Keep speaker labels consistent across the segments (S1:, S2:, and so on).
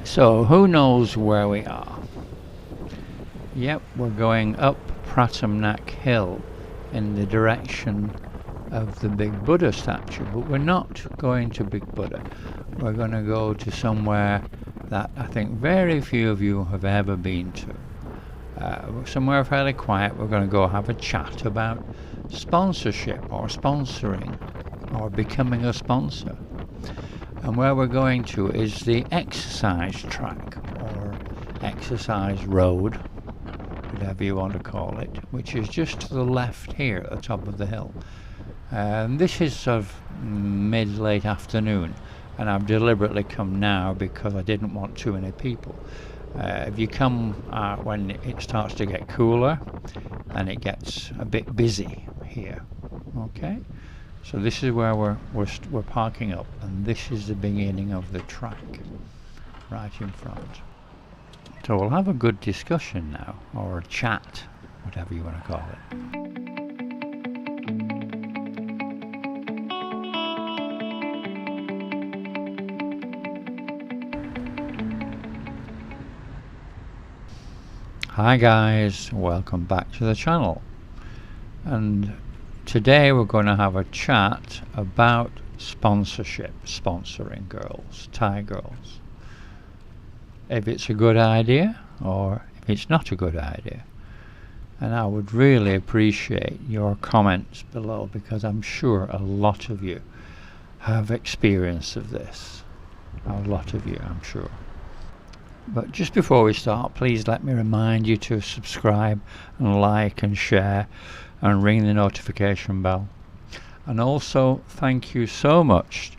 S1: So who knows where we are? Yep, we're going up Pratamnak Hill in the direction of the Big Buddha statue, but we're not going to Big Buddha. We're going to go to somewhere that I think very few of you have ever been to. Somewhere fairly quiet. We're going to go have a chat about sponsorship or sponsoring or becoming a sponsor. And where we're going to is the exercise track or exercise road, whatever you want to call it, which is just to the left here at the top of the hill. This is sort of mid-late afternoon, and I've deliberately come now because I didn't want too many people. If you come when it starts to get cooler, and it gets a bit busy here. Okay. So this is where we're parking up, and this is the beginning of the track, right in front. So we'll have a good discussion now, or a chat, whatever you want to call it. Hi guys, welcome back to the channel. And today we're going to have a chat about sponsorship, sponsoring girls, Thai girls. If it's a good idea or if it's not a good idea. And I would really appreciate your comments below, because I'm sure a lot of you have experience of this. A lot of you, I'm sure. But just before we start, please let me remind you to subscribe and like and share and ring the notification bell. And also thank you so much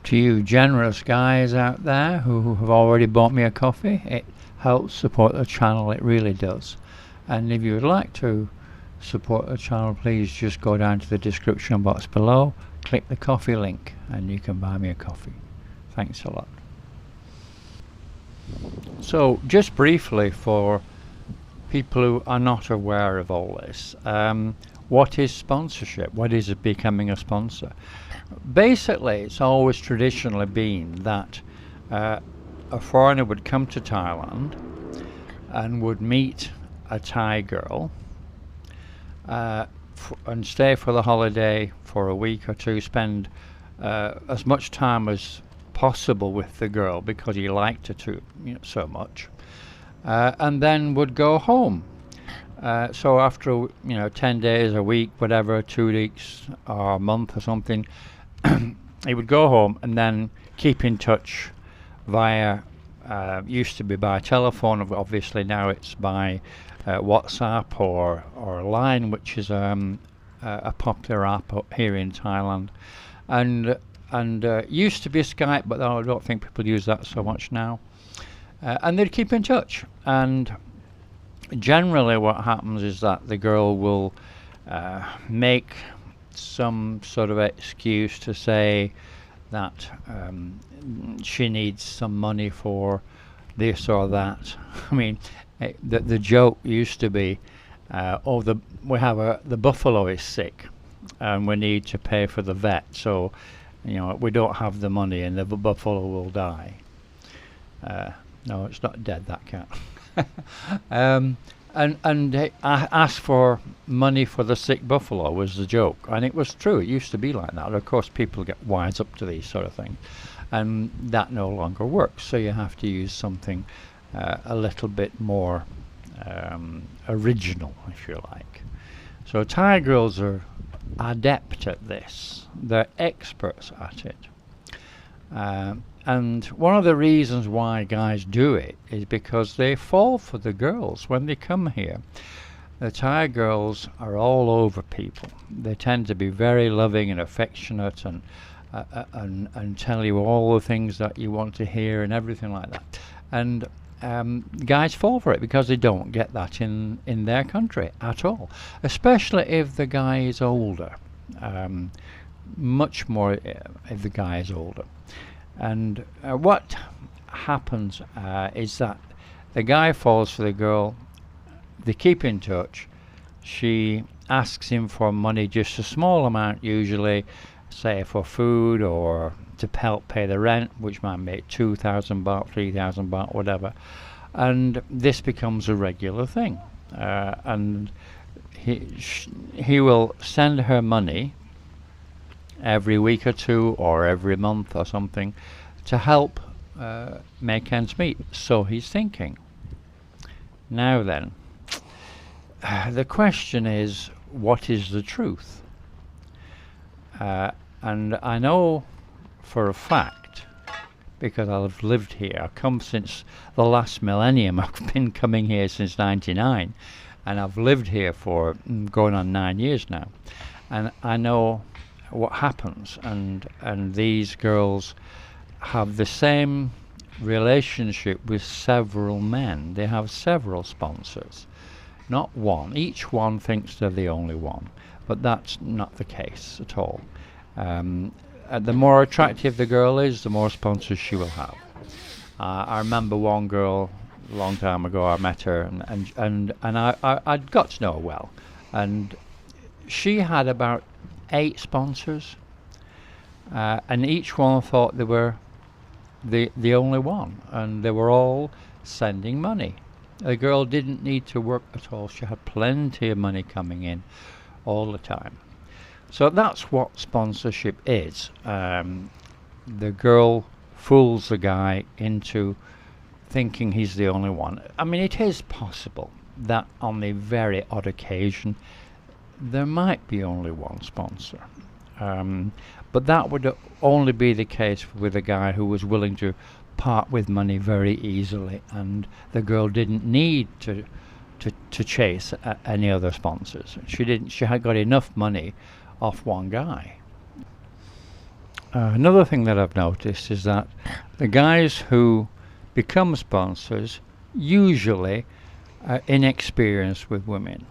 S1: to you generous guys out there who have already bought me a coffee. It helps support the channel, it really does. And if you would like to support the channel, please just go down to the description box below, click the coffee link, and you can buy me a coffee. Thanks a lot. So just briefly, for people who are not aware of all this, what is sponsorship? What is becoming a sponsor? Basically, it's always traditionally been that a foreigner would come to Thailand and would meet a Thai girl and stay for the holiday for a week or two, spend as much time as possible with the girl because he liked her so much, and then would go home. So after 10 days, a week, whatever, 2 weeks or a month or something, he would go home and then keep in touch via used to be by telephone, obviously now it's by WhatsApp or Line, which is a popular app here in Thailand, and used to be Skype, but I don't think people use that so much now. And they'd keep in touch, and generally what happens is that the girl will make some sort of excuse to say that she needs some money for this or that. I mean, the joke used to be, the buffalo is sick and we need to pay for the vet, so we don't have the money and the buffalo will die. No, it's not dead, that cat. And I asked for money for the sick buffalo was the joke, and it was true. It used to be like that. Of course, people get wise up to these sort of things, and that no longer works. So you have to use something a little bit more original, if you like. So Thai girls are adept at this. They're experts at it. And one of the reasons why guys do it is because they fall for the girls when they come here. The Thai girls are all over people. They tend to be very loving and affectionate and tell you all the things that you want to hear and everything like that. And guys fall for it because they don't get that in their country at all, especially if the guy is older. Much more if the guy is older. And what happens is that the guy falls for the girl, they keep in touch, she asks him for money, just a small amount usually, say for food or to help pay the rent, which might make 2,000 baht, 3,000 baht, whatever. And this becomes a regular thing. And he will send her money every week or two or every month or something to help make ends meet. So he's thinking. Now then, the question is, what is the truth? And I know for a fact, because I've lived here, I've come since the last millennium. I've been coming here since '99, and I've lived here for going on 9 years now, and I know what happens. And these girls have the same relationship with several men. They have several sponsors, not one. Each one thinks they're the only one, but that's not the case at all. The more attractive the girl is, the more sponsors she will have. I remember one girl a long time ago. I met her, and I'd got to know her well, and she had about 8 sponsors, and each one thought they were the only one, and they were all sending money. The girl didn't need to work at all. She had plenty of money coming in all the time. So that's what sponsorship is. The girl fools the guy into thinking he's the only one. I mean, it is possible that on the very odd occasion there might be only one sponsor. But that would only be the case with a guy who was willing to part with money very easily, and the girl didn't need to chase any other sponsors. She had got enough money off one guy. Another thing that I've noticed is that the guys who become sponsors usually are inexperienced with women.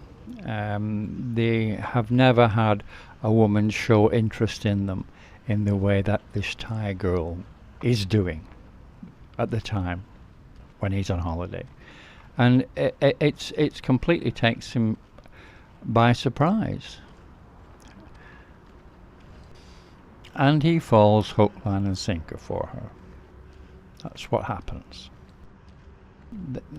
S1: They have never had a woman show interest in them in the way that this Thai girl is doing at the time when he's on holiday, and it's completely takes him by surprise, and he falls hook, line and sinker for her. That's what happens.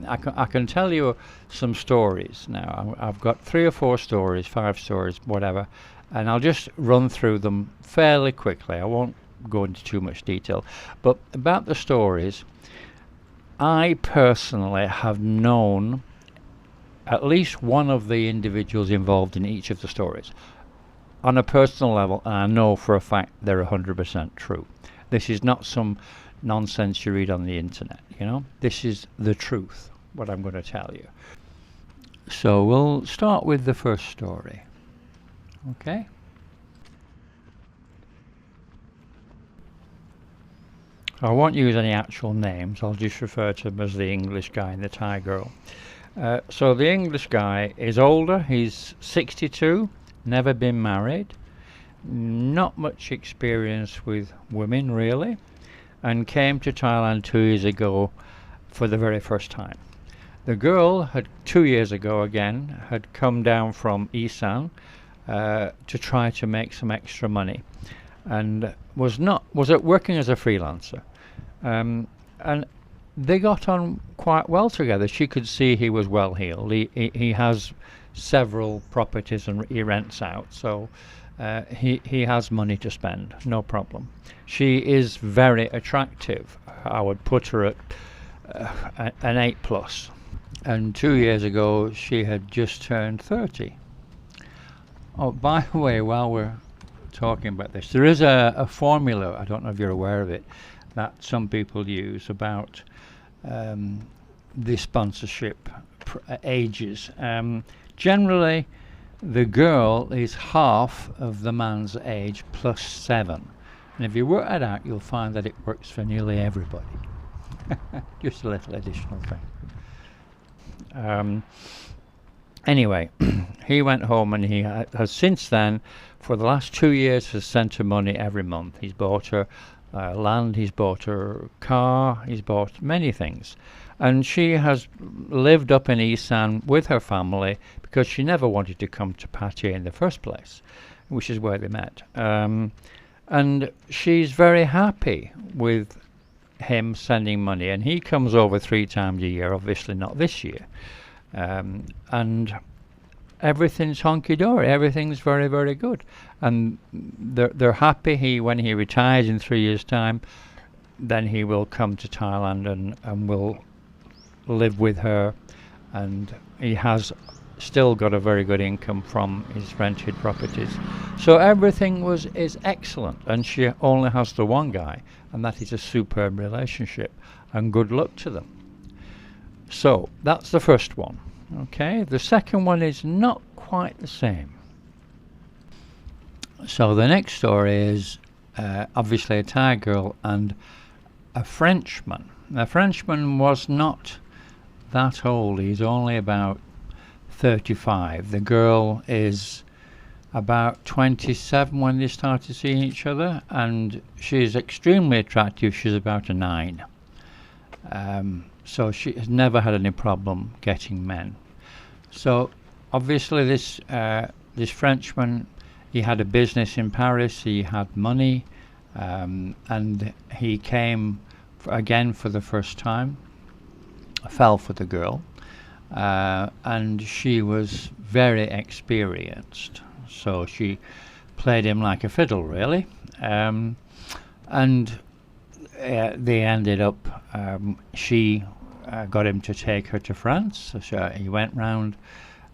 S1: I can tell you some stories now. I've got 3 or 4 stories, 5 stories, whatever, and I'll just run through them fairly quickly. I won't go into too much detail, but about the stories, I personally have known at least one of the individuals involved in each of the stories on a personal level, and I know for a fact they're 100% true. This is not some nonsense you read on the internet, you know. This is the truth, what I'm going to tell you. So we'll start with the first story. Okay? I won't use any actual names. I'll just refer to him as the English guy and the Thai girl. So the English guy is older. He's 62, never been married, not much experience with women really, and came to Thailand 2 years ago for the very first time. The girl had 2 years ago again had come down from Isan to try to make some extra money, and was working as a freelancer, and they got on quite well together. She could see he was well heeled. He has several properties and he rents out, so he has money to spend, no problem. She is very attractive. I would put her at an 8+, and 2 years ago she had just turned 30. Oh, by the way, while we're talking about this, there is a formula, I don't know if you're aware of it, that some people use about the sponsorship ages. Generally, the girl is half of the man's age plus 7. And if you work that out, you'll find that it works for nearly everybody. Just a little additional thing. Anyway, he went home, and he has since then, for the last 2 years, has sent her money every month. He's bought her land, he's bought her car, he's bought many things. And she has lived up in Isan with her family because she never wanted to come to Pattaya in the first place, which is where they met. And she's very happy with him sending money, and he comes over 3 times a year, obviously not this year. And everything's honky-dory, everything's very, very good. And they're happy. When he retires in 3 years' time, then he will come to Thailand and will live with her, and he has still got a very good income from his rented properties. So everything is excellent, and she only has the one guy, and that is a superb relationship, and good luck to them. So that's the first one. Okay, the second one is not quite the same. So the next story is obviously a Thai girl and a Frenchman. The Frenchman was not that old, he's only about 35. The girl is about 27 when they started seeing each other, and she's extremely attractive. She's about a 9. So she has never had any problem getting men. So obviously this Frenchman, he had a business in Paris, he had money, and he came again for the first time, fell for the girl, and she was very experienced, so she played him like a fiddle, really. And they ended up, she got him to take her to France. So he went round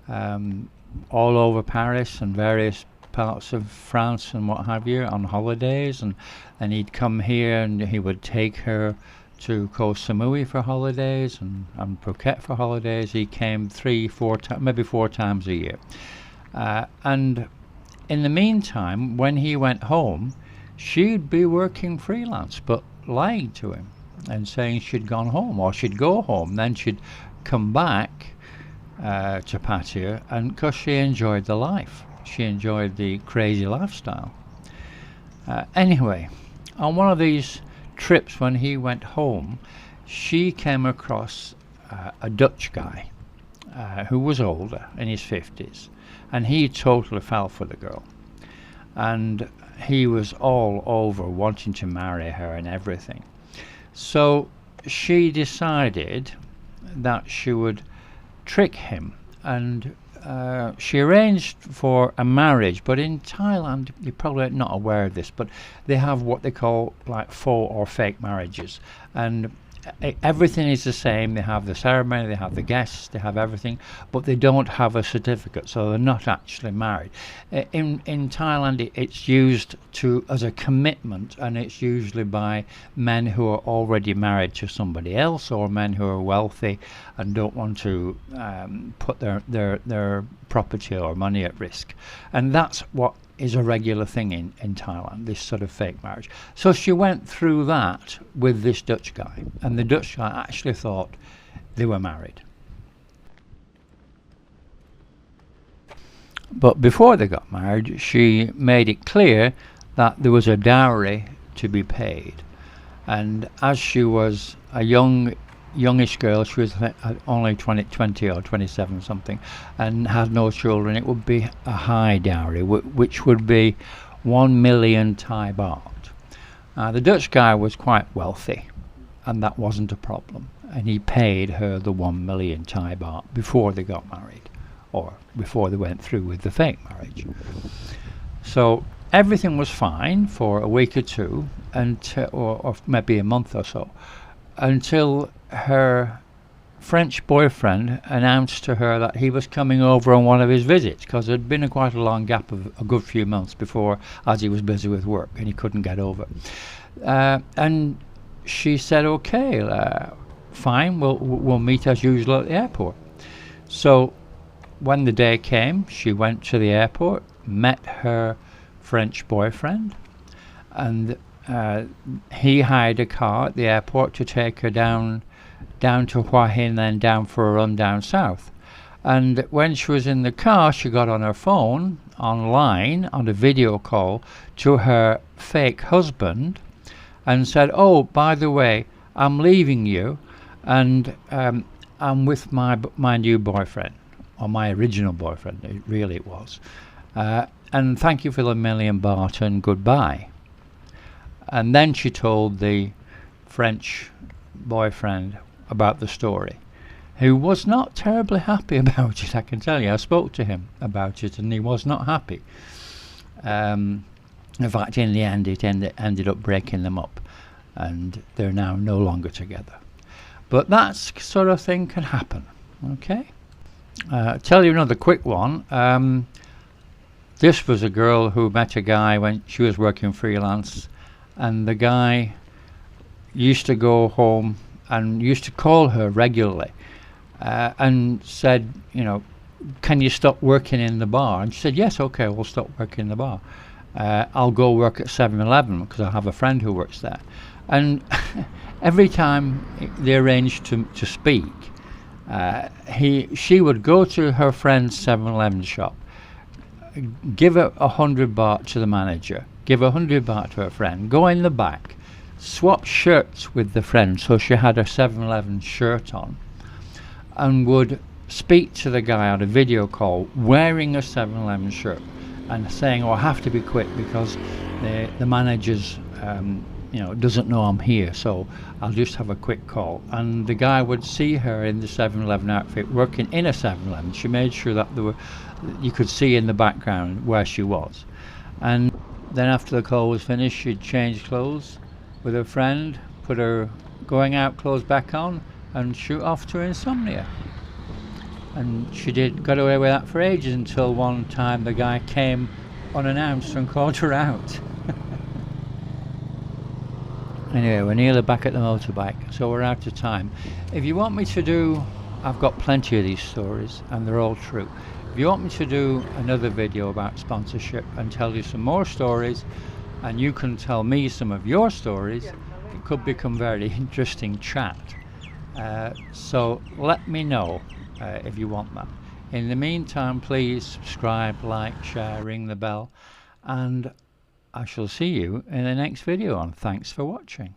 S1: all over Paris and various parts of France and what have you on holidays, and he'd come here and he would take her to Koh Samui for holidays and Phuket for holidays. He came 3-4 times, maybe 4 times a year. And in the meantime, when he went home, she'd be working freelance, but lying to him and saying she'd gone home, or she'd go home, then she'd come back to Pattaya, and because she enjoyed the life, she enjoyed the crazy lifestyle. Anyway, on one of these trips when he went home, she came across a Dutch guy who was older, in his 50s, and he totally fell for the girl, and he was all over wanting to marry her and everything. So she decided that she would trick him, and she arranged for a marriage. But in Thailand, you're probably not aware of this, but they have what they call like faux or fake marriages, and everything is the same. They have the ceremony, they have the guests, they have everything, but they don't have a certificate, so they're not actually married. In Thailand, it's used as a commitment, and it's usually by men who are already married to somebody else, or men who are wealthy and don't want to put their property or money at risk. And that's what is a regular thing in Thailand, this sort of fake marriage. So she went through that with this Dutch guy, and the Dutch guy actually thought they were married. But before they got married, she made it clear that there was a dowry to be paid. And as she was a youngish girl, she was only 20 or 27 something, and had no children, it would be a high dowry, which would be 1 million Thai baht. The Dutch guy was quite wealthy, and that wasn't a problem, and he paid her the 1 million Thai baht before they got married, or before they went through with the fake marriage. So everything was fine for a week or two, or maybe a month or so, until her French boyfriend announced to her that he was coming over on one of his visits, because there had been quite a long gap of a good few months before, as he was busy with work and he couldn't get over. And she said, okay, fine, we'll meet as usual at the airport. So when the day came, she went to the airport, met her French boyfriend, and he hired a car at the airport to take her down to Hua Hin, then down for a run down south. And when she was in the car, she got on her phone online on a video call to her fake husband and said, oh, by the way, I'm leaving you, and I'm with my new boyfriend, or my original boyfriend, it was, and thank you for the 1 million baht and goodbye. And then she told the French boyfriend about the story, who was not terribly happy about it, I can tell you. I spoke to him about it and he was not happy. In fact, in the end, it ended up breaking them up, and they're now no longer together. But that sort of thing can happen, okay? I'll tell you another quick one. This was a girl who met a guy when she was working freelance, and the guy used to go home and used to call her regularly and said, you know, can you stop working in the bar? And she said, yes, okay, we'll stop working in the bar. I'll go work at 7-Eleven because I have a friend who works there. And every time they arranged to speak, she would go to her friend's 7-Eleven shop, give 100 baht to the manager, give 100 baht to her friend, go in the back, swap shirts with the friend so she had her 7-Eleven shirt on, and would speak to the guy on a video call wearing a 7-Eleven shirt and saying, oh, I have to be quick because the manager's doesn't know I'm here, so I'll just have a quick call. And the guy would see her in the 7-Eleven outfit working in a 7-Eleven. She made sure that you could see in the background where she was. And then after the call was finished, she'd change clothes with her friend, put her going out clothes back on, and shoot off to insomnia. And she got away with that for ages, until one time the guy came unannounced and called her out. Anyway, we're nearly back at the motorbike, so we're out of time. If you want me to do, I've got plenty of these stories and they're all true. If you want me to do another video about sponsorship and tell you some more stories, and you can tell me some of your stories, it could become very interesting chat. So let me know if you want that. In the meantime, please subscribe, like, share, ring the bell, and I shall see you in the next video, and thanks for watching.